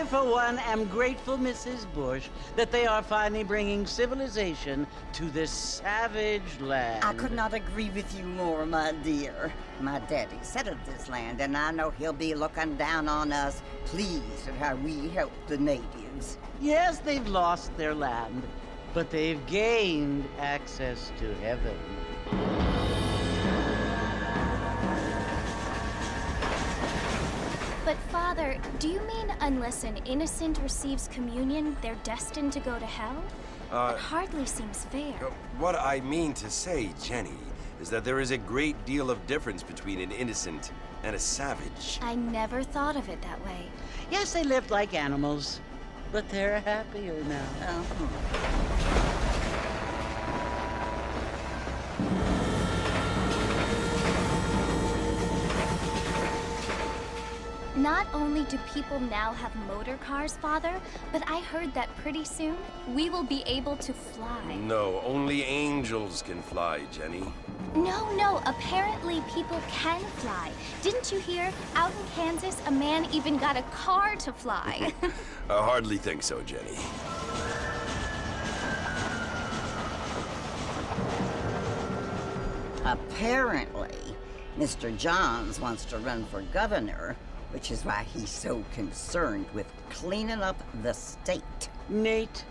I, for one, am grateful, Mrs. Bush, that they are finally bringing civilization to this savage land. I could not agree with you more, my dear. My daddy settled this land, and I know he'll be looking down on us, pleased at how we help the natives. Yes, they've lost their land, but they've gained access to heaven. But Father, do you mean unless an innocent receives communion, they're destined to go to hell? That hardly seems fair. What I mean to say, Jenny, is that there is a great deal of difference between an innocent and a savage. I never thought of it that way. Yes, they lived like animals, but they're happier now. Not only do people now have motor cars, Father, but I heard that pretty soon we will be able to fly. No, only angels can fly, Jenny. No, apparently people can fly. Didn't you hear? Out in Kansas, a man even got a car to fly. I hardly think so, Jenny. Apparently, Mr. Johns wants to run for governor, which is why he's so concerned with cleaning up the state. Nate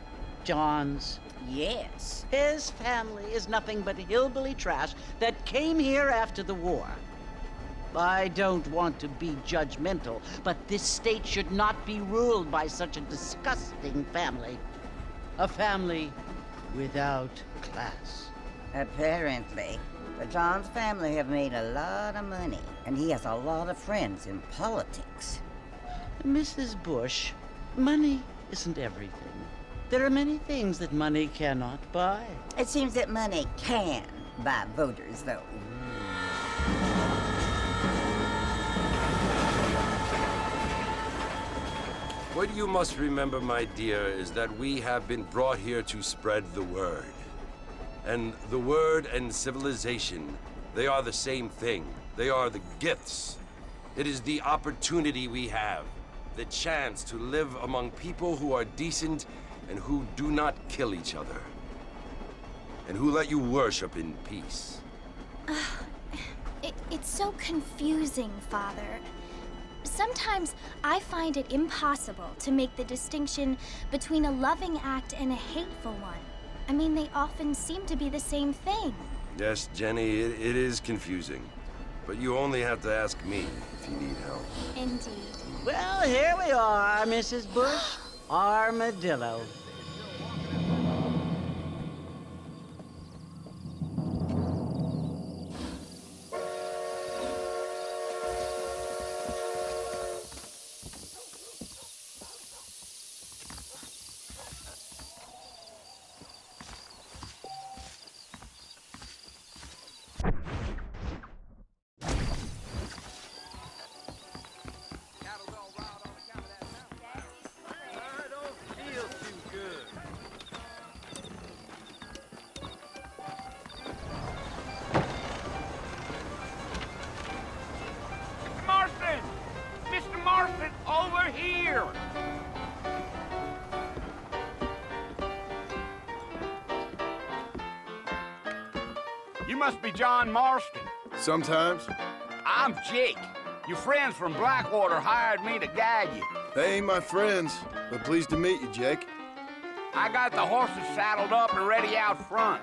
Johns. Yes. His family is nothing but hillbilly trash that came here after the war. I don't want to be judgmental, but this state should not be ruled by such a disgusting family. A family without class. Apparently. The Johns family have made a lot of money, and he has a lot of friends in politics. Mrs. Bush, money isn't everything. There are many things that money cannot buy. It seems that money can buy voters, though. What you must remember, my dear, is that we have been brought here to spread the word. And the word and civilization, they are the same thing. They are the gifts. It is the opportunity we have, the chance to live among people who are decent and who do not kill each other, and who let you worship in peace. It's so confusing, Father. Sometimes I find it impossible to make the distinction between a loving act and a hateful one. I mean, they often seem to be the same thing. Yes, Jenny, it is confusing. But you only have to ask me if you need help. Indeed. Well, here we are, Mrs. Bush. Armadillo. Over here! You must be John Marston. Sometimes. I'm Jake. Your friends from Blackwater hired me to guide you. They ain't my friends, but pleased to meet you, Jake. I got the horses saddled up and ready out front.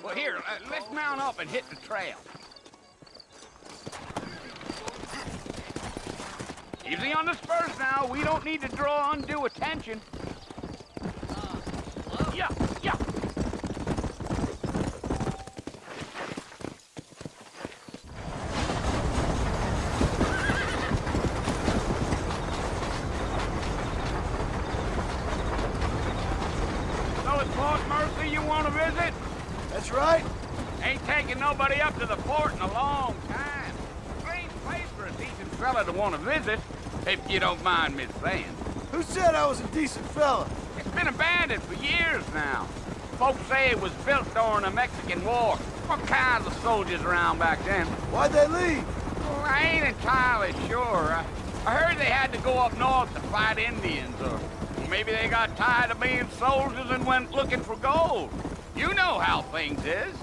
Well, here, let's mount up and hit the trail. Easy on the spurs now. We don't need to draw undue attention. Yeah. So it's Port Mercy you want to visit? That's right. Ain't taking nobody up to the fort in a long time. place for a decent fella to want to visit, if you don't mind me saying. Who said I was a decent fella? It's been abandoned for years now. Folks say it was built during the Mexican War. What kinds of soldiers around back then? Why'd they leave? Well, I ain't entirely sure. I heard they had to go up north to fight Indians, or maybe they got tired of being soldiers and went looking for gold. You know how things is.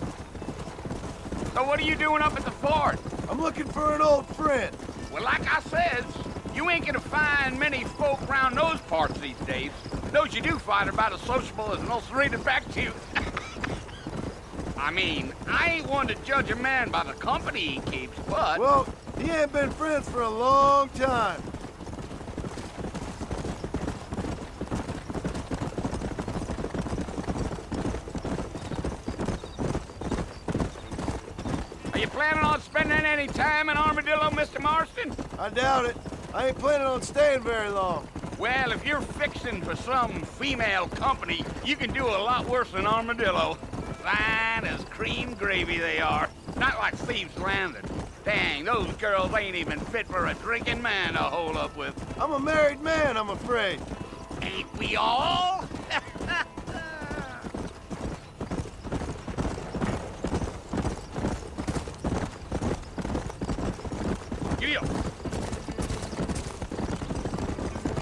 So what are you doing up at the fort? I'm looking for an old friend. Well, like I said, you ain't gonna find many folk around those parts these days. Those you do find are about as sociable as an ulcerated back tooth. I mean, I ain't one to judge a man by the company he keeps, but... Well, he ain't been friends for a long time. Are you planning on spending any time in Armadillo, Mr. Marston? I doubt it. I ain't planning on staying very long. Well, if you're fixing for some female company, you can do a lot worse than Armadillo. Fine as cream gravy they are. Not like Thieves Landing. Dang, those girls ain't even fit for a drinking man to hole up with. I'm a married man, I'm afraid. Ain't we all?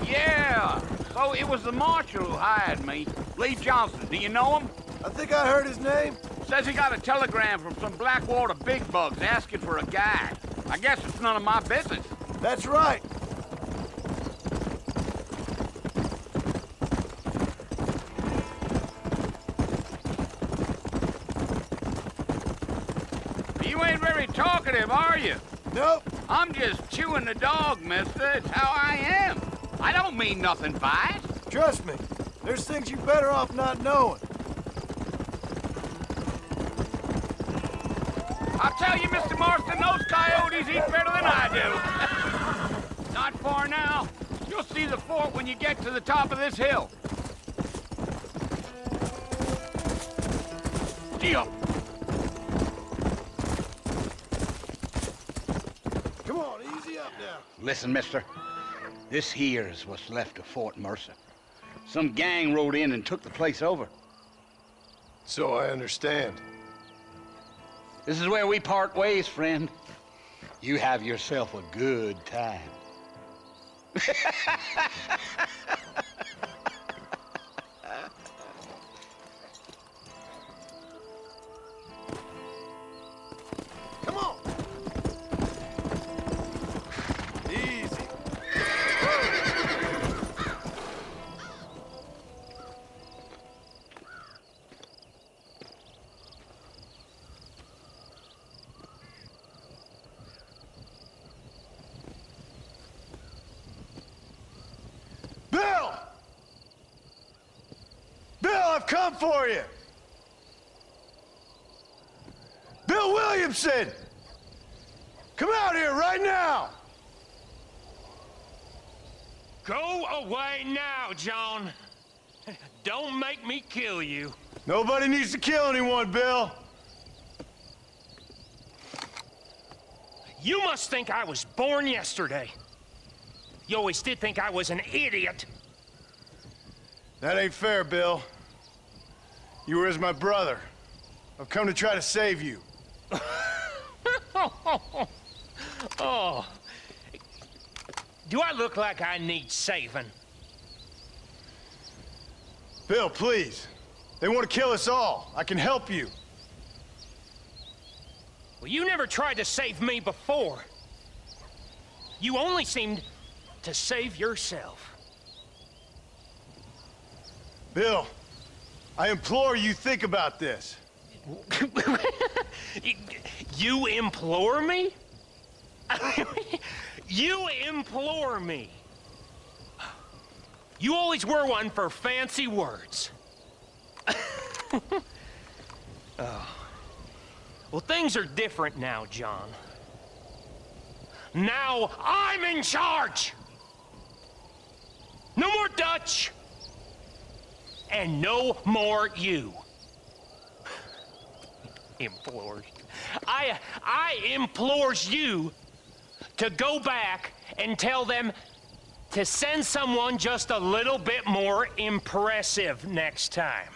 Yeah, so it was the marshal who hired me. Lee Johnson, do you know him? I think I heard his name. Says he got a telegram from some Blackwater big bugs asking for a guide. I guess it's none of my business. That's right. You ain't very talkative, are you? Nope. I'm just chewing the dog, mister. It's how I am. I don't mean nothing by it. Trust me. There's things you're better off not knowing. I'll tell you, Mr. Marston, those coyotes eat better than I do. Not far now. You'll see the fort when you get to the top of this hill. Deal. Come on, easy up now. Listen, mister. This here is what's left of Fort Mercer. Some gang rode in and took the place over. So I understand. This is where we part ways, friend. You have yourself a good time. Come on. Easy. Bill! Bill, I've come for you! Bill Williamson! Come out here right now! Go away now, John. Don't make me kill you. Nobody needs to kill anyone, Bill. You must think I was born yesterday. You always did think I was an idiot. That ain't fair, Bill. You were as my brother. I've come to try to save you. Oh. Do I look like I need saving? Bill, please. They want to kill us all. I can help you. Well, you never tried to save me before. You only seemed to save yourself. Bill, I implore you think about this. You implore me? You implore me. You always were one for fancy words. Oh. Well, things are different now, John. Now I'm in charge. No more Dutch. And no more you. Implores. I implores you to go back and tell them to send someone just a little bit more impressive next time.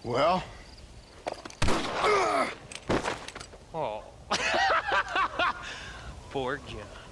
Well? Oh. Poor John.